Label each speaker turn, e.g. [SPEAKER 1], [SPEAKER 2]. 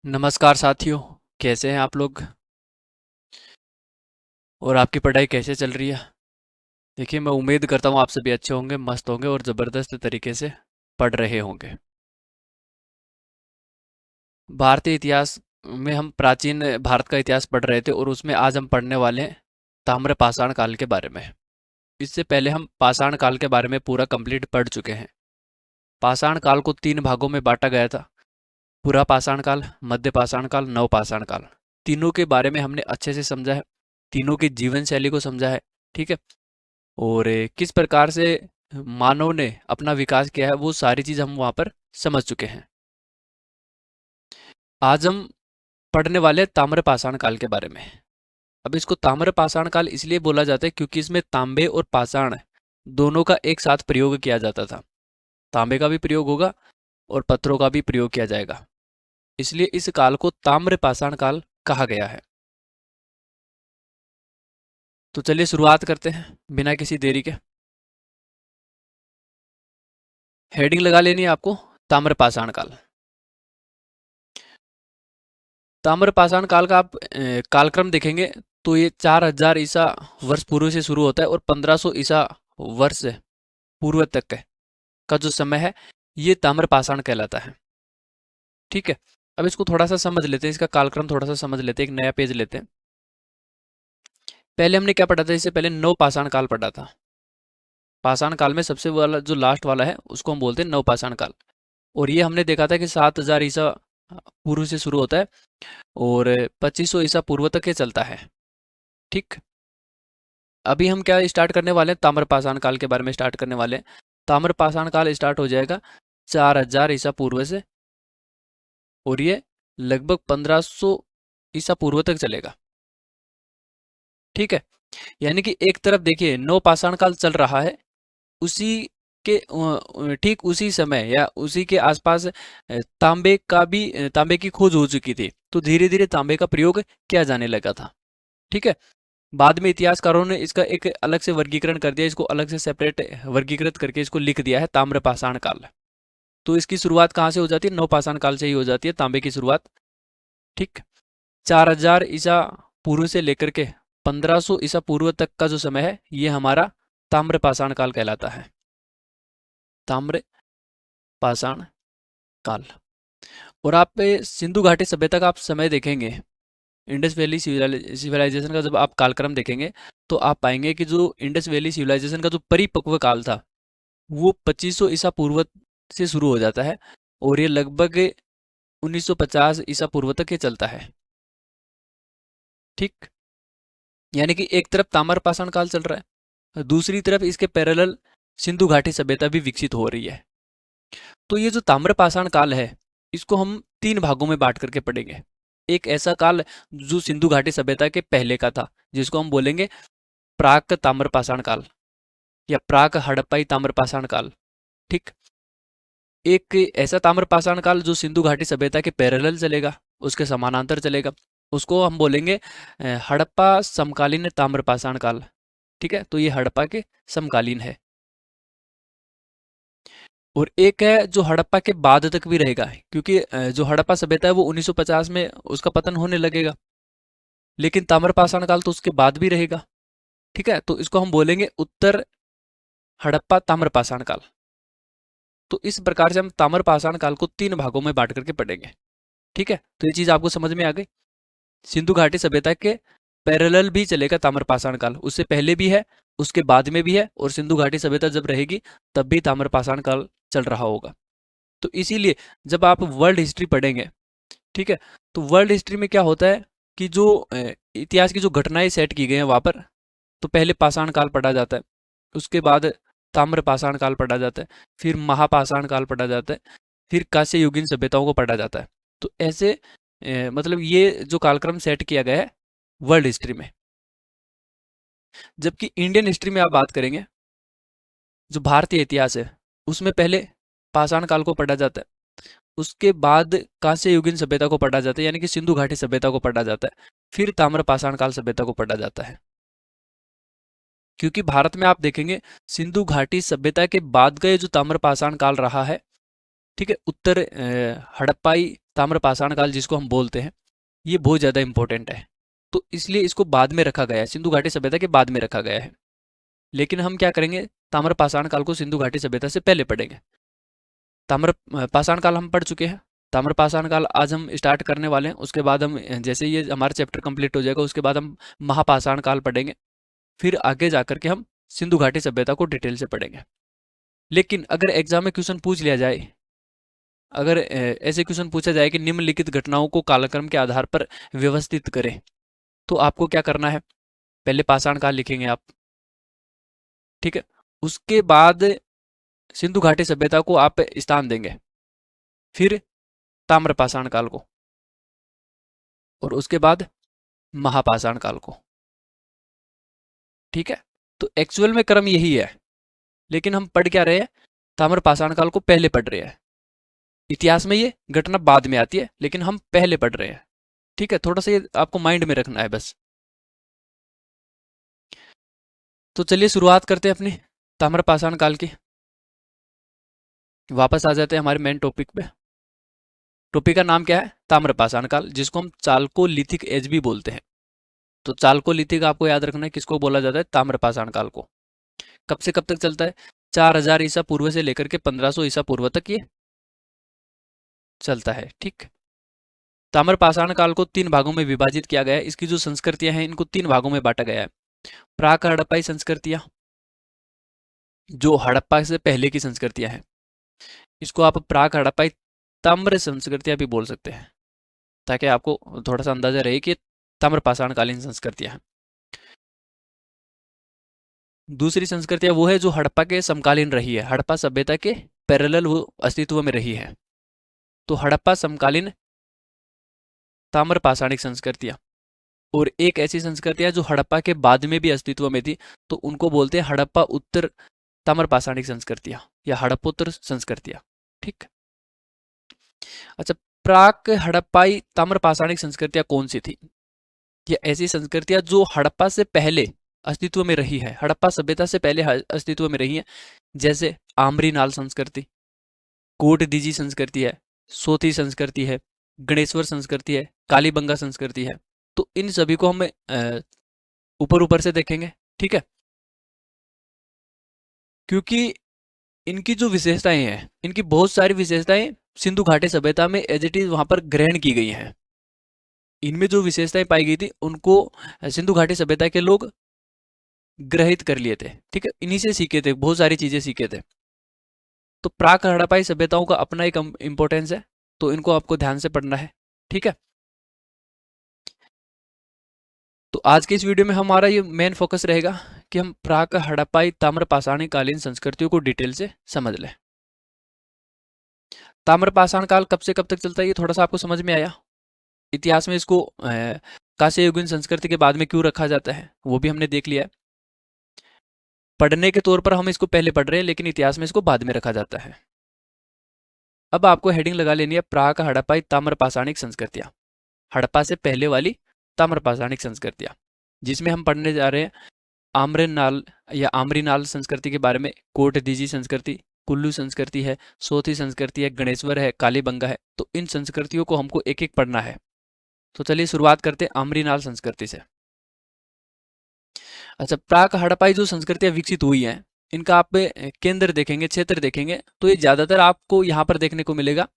[SPEAKER 1] नमस्कार साथियों। कैसे हैं आप लोग और आपकी पढ़ाई कैसे चल रही है। देखिए, मैं उम्मीद करता हूँ आप सभी अच्छे होंगे, मस्त होंगे और ज़बरदस्त तरीके से पढ़ रहे होंगे। भारतीय इतिहास में हम प्राचीन भारत का इतिहास पढ़ रहे थे और उसमें आज हम पढ़ने वाले हैं ताम्र पाषाण काल के बारे में। इससे पहले हम पाषाण काल के बारे में पूरा कंप्लीट पढ़ चुके हैं। पाषाण काल को 3 भागों में बांटा गया था। पुरा पाषाण काल, मध्य पाषाण काल, नव पाषाण काल। तीनों के बारे में हमने अच्छे से समझा है। तीनों की जीवन शैली को समझा है। ठीक है। और किस प्रकार से मानव ने अपना विकास किया है वो सारी चीज़ हम वहाँ पर समझ चुके हैं। आज हम पढ़ने वाले हैं ताम्र पाषाण काल के बारे में। अब इसको ताम्र पाषाण काल इसलिए बोला जाता है क्योंकि इसमें तांबे और पाषाण दोनों का एक साथ प्रयोग किया जाता था। तांबे का भी प्रयोग होगा और पत्थरों का भी प्रयोग किया जाएगा। इसलिए इस काल को ताम्र पाषाण काल कहा गया है। तो चलिए शुरुआत करते हैं बिना किसी देरी के। हेडिंग लगा लेनी है आपको, ताम्र पाषाण काल। ताम्र पाषाण काल का आप कालक्रम देखेंगे तो ये 4000 ईसा वर्ष पूर्व से शुरू होता है और 1500 ईसा वर्ष पूर्व तक का जो समय है ये ताम्र पाषाण कहलाता है। ठीक है। अब इसको थोड़ा सा समझ लेते हैं, इसका कालक्रम थोड़ा सा समझ लेते हैं। एक नया पेज लेते हैं। पहले हमने क्या पढ़ा था, इससे पहले नव पाषाण काल पढ़ा था। पाषाण काल में सबसे वाला जो लास्ट वाला है उसको हम बोलते हैं नव पाषाण काल। और ये हमने देखा था कि 7000 ईसा पूर्व से शुरू होता है और 2500 ईसा पूर्व तक ये चलता है। ठीक। अभी हम क्या स्टार्ट करने वाले हैं, ताम्र पाषाण काल के बारे में स्टार्ट करने वाले हैं। ताम्र पाषाण काल स्टार्ट हो जाएगा 4000 ईसा पूर्व से और ये लगभग 1500 ईसा पूर्व तक चलेगा। ठीक है। यानी कि एक तरफ देखिए नव पाषाण काल चल रहा है, उसी के ठीक उसी समय या उसी के आसपास तांबे की खोज हो चुकी थी, तो धीरे धीरे तांबे का प्रयोग किया जाने लगा था। ठीक है। बाद में इतिहासकारों ने इसका एक अलग से वर्गीकरण कर दिया, इसको अलग से सेपरेट वर्गीकृत करके इसको लिख दिया है ताम्र पाषाण काल। तो इसकी शुरुआत कहाँ से हो जाती है, नव पाषाण काल से ही हो जाती है तांबे की शुरुआत। ठीक। 4000 ईसा पूर्व से लेकर के 1500 ईसा पूर्व तक का जो समय है ये हमारा ताम्र पाषाण काल कहलाता है। ताम्र पाषाण काल। और आप सिंधु घाटी सभ्यता का आप समय देखेंगे, इंडस वैली सिविलाइजेशन का जब आप कालक्रम देखेंगे तो आप पाएंगे कि जो इंडस वैली सिविलाइजेशन का जो परिपक्व काल था वो 2500 ईसा पूर्व से शुरू हो जाता है और ये लगभग 1950 ईसा पूर्व तक ये चलता है। ठीक। यानी कि एक तरफ ताम्र पाषाण काल चल रहा है, दूसरी तरफ इसके पैरेलल सिंधु घाटी सभ्यता भी विकसित हो रही है। तो ये जो ताम्र पाषाण काल है इसको हम 3 भागों में बांट करके पढ़ेंगे। एक ऐसा काल जो सिंधु घाटी सभ्यता के पहले का था जिसको हम बोलेंगे प्राक ताम्र पाषाण काल या प्राक हड़प्पाई ताम्र पाषाण काल। ठीक। एक ऐसा ताम्र पाषाण काल जो सिंधु घाटी सभ्यता के पैरेलल चलेगा, उसके समानांतर चलेगा, उसको हम बोलेंगे हड़प्पा समकालीन ताम्र पाषाण काल। ठीक है। तो ये हड़प्पा के समकालीन है। और एक है जो हड़प्पा के बाद तक भी रहेगा, क्योंकि जो हड़प्पा सभ्यता है वो 1950 में उसका पतन होने लगेगा, लेकिन ताम्र पाषाण काल तो उसके बाद भी रहेगा। ठीक है। तो इसको हम बोलेंगे उत्तर हड़प्पा ताम्र पाषाण काल। तो इस प्रकार से हम ताम्र पाषाण काल को 3 भागों में बांट करके पढ़ेंगे। ठीक है। तो ये चीज आपको समझ में आ गई। सिंधु घाटी सभ्यता के पैरेलल भी चलेगा ताम्र पाषाण काल, उससे पहले भी है, उसके बाद में भी है, और सिंधु घाटी सभ्यता जब रहेगी तब भी ताम्र पाषाण काल चल रहा होगा। तो इसीलिए जब आप वर्ल्ड हिस्ट्री पढ़ेंगे, ठीक है, तो वर्ल्ड हिस्ट्री में क्या होता है कि जो इतिहास की जो घटनाएं सेट की गई हैं वहां पर, तो पहले पाषाण काल पढ़ा जाता है, उसके बाद ताम्र पाषाण काल पढ़ा जाता है, फिर महापाषाण काल पढ़ा जाता है, फिर कांस्य युगीन सभ्यताओं को पढ़ा जाता है। तो ऐसे मतलब ये जो कालक्रम सेट किया गया है वर्ल्ड हिस्ट्री में। जबकि इंडियन हिस्ट्री में आप बात करेंगे, जो भारतीय इतिहास है उसमें पहले पाषाण काल को पढ़ा जाता है, उसके बाद कांस्य युगीन सभ्यता को पढ़ा जाता है, यानी कि सिंधु घाटी सभ्यता को पढ़ा जाता है, फिर ताम्र पाषाण काल सभ्यता को पढ़ा जाता है। क्योंकि भारत में आप देखेंगे सिंधु घाटी सभ्यता के बाद का ये जो ताम्र पाषाण काल रहा है ठीक है, उत्तर हड़प्पाई ताम्रपाषाण काल जिसको हम बोलते हैं, ये बहुत ज़्यादा इंपॉर्टेंट है। तो इसलिए इसको बाद में रखा गया है, सिंधु घाटी सभ्यता के बाद में रखा गया है। लेकिन हम क्या करेंगे, ताम्रपाषाण काल को सिंधु घाटी सभ्यता से पहले पढ़ेंगे। ताम्रपाषाण काल हम पढ़ चुके हैं, ताम्रपाषाण काल आज हम स्टार्ट करने वाले हैं। उसके बाद हम जैसे ये हमारा चैप्टर कंप्लीट हो जाएगा, उसके बाद हम महापाषाण काल पढ़ेंगे। फिर आगे जाकर के हम सिंधु घाटी सभ्यता को डिटेल से पढ़ेंगे। लेकिन अगर एग्जाम में क्वेश्चन पूछ लिया जाए, अगर ऐसे क्वेश्चन पूछा जाए कि निम्नलिखित घटनाओं को कालक्रम के आधार पर व्यवस्थित करें, तो आपको क्या करना है, पहले पाषाण काल लिखेंगे आप, ठीक है। उसके बाद सिंधु घाटी सभ्यता को आप स्थान देंगे, फिर ताम्रपाषाण काल को, और उसके बाद महापाषाण काल को, ठीक है। तो एक्चुअल में क्रम यही है, लेकिन हम पढ़ क्या रहे हैं, ताम्रपाषाण काल को पहले पढ़ रहे हैं। इतिहास में ये घटना बाद में आती है, लेकिन हम पहले पढ़ रहे हैं, ठीक है। थोड़ा सा ये आपको माइंड में रखना है बस। तो चलिए शुरुआत करते हैं अपनी ताम्रपाषाण काल की। वापस आ जाते हैं हमारे मेन टॉपिक पे। टॉपिक का नाम क्या है, ताम्रपाषाण काल, जिसको हम चालकोलिथिक एज भी बोलते हैं। तो चालकोलिथिक आपको याद रखना है, किसको बोला जाता है, ताम्रपाषाण काल को। कब से कब तक चलता है, 4000 ईसा पूर्व से लेकर के 1500 ईसा पूर्व तक ये चलता है, ठीक। ताम्रपाषाण काल को 3 भागों में विभाजित किया गया है। इसकी जो संस्कृतियां हैं, इनको 3 भागों में बांटा गया है। प्राक हड़प्पाई संस्कृतियां, जो हड़प्पा से पहले की संस्कृतियां हैं, इसको आप प्राक हड़प्पाई ताम्र संस्कृतियां भी बोल सकते हैं, ताकि आपको थोड़ा सा अंदाजा रहे कि ताम्रपाषाण कालीन संस्कृतियां हैं। दूसरी संस्कृतियां वो है जो हड़प्पा के समकालीन रही है, हड़प्पा सभ्यता के पैरेलल वो अस्तित्व में रही है। तो हड़प्पा समकालीन ताम्रपाषाणिक संस्कृतियां, और एक ऐसी संस्कृतियां जो हड़प्पा के बाद में भी अस्तित्व में थी, तो उनको बोलते हैं हड़प्पा उत्तर ताम्रपाषाणिक संस्कृतियां या हड़प्पोत्तर संस्कृतियां, ठीक। अच्छा, प्राक हड़प्पाई ताम्रपाषाणिक संस्कृतियां कौन सी थी, ये ऐसी संस्कृतियां जो हड़प्पा से पहले अस्तित्व में रही है, हड़प्पा सभ्यता से पहले अस्तित्व में रही है। जैसे आमरी नाल संस्कृति, कोट दीजी संस्कृति है, सोथी संस्कृति है, गणेश्वर संस्कृति है, कालीबंगा संस्कृति है। तो इन सभी को हम ऊपर ऊपर से देखेंगे, ठीक है। क्योंकि इनकी जो विशेषताएं हैं, इनकी बहुत सारी विशेषताएं सिंधु घाटी सभ्यता में एज इट इज वहां पर ग्रहण की गई हैं। इनमें जो विशेषताएं पाई गई थी, उनको सिंधु घाटी सभ्यता के लोग ग्रहित कर लिए थे, ठीक है। इन्हीं से सीखे थे, बहुत सारी चीजें सीखे थे। तो प्राक हड़प्पाई सभ्यताओं का अपना एक इंपॉर्टेंस है, तो इनको आपको ध्यान से पढ़ना है, ठीक है। तो आज के इस वीडियो में हमारा ये मेन फोकस रहेगा कि हम प्राक हड़प्पाई ताम्रपाषाणी कालीन संस्कृतियों को डिटेल से समझ लें। ताम्रपाषाण काल कब से कब तक चलता है, ये थोड़ा सा आपको समझ में आया। इतिहास में इसको कांस्ययुगीन संस्कृति के बाद में क्यों रखा जाता है, वो भी हमने देख लिया है। पढ़ने के तौर पर हम इसको पहले पढ़ रहे हैं, लेकिन इतिहास में इसको बाद में रखा जाता है। अब आपको हेडिंग लगा लेनी है, प्राक हड़प्पाई ताम्रपाषाणिक संस्कृतियां, हड़प्पा से पहले वाली ताम्रपाषाणिक संस्कृतियां, जिसमें हम पढ़ने जा रहे हैं आम्रनाल या आम्रीनाल संस्कृति के बारे में, कोट दीजी संस्कृति, कुल्लू संस्कृति है, सोथी संस्कृति है, गणेश्वर है, कालीबंगा है। तो इन संस्कृतियों को हमको एक एक पढ़ना है। तो चलिए शुरुआत करते हैं आम्रीनाल संस्कृति से। अच्छा, प्राक हड़प्पाई जो संस्कृतियां विकसित हुई हैं, इनका आप केंद्र देखेंगे, क्षेत्र देखेंगे, तो ये ज्यादातर आपको यहाँ पर देखने को मिलेगा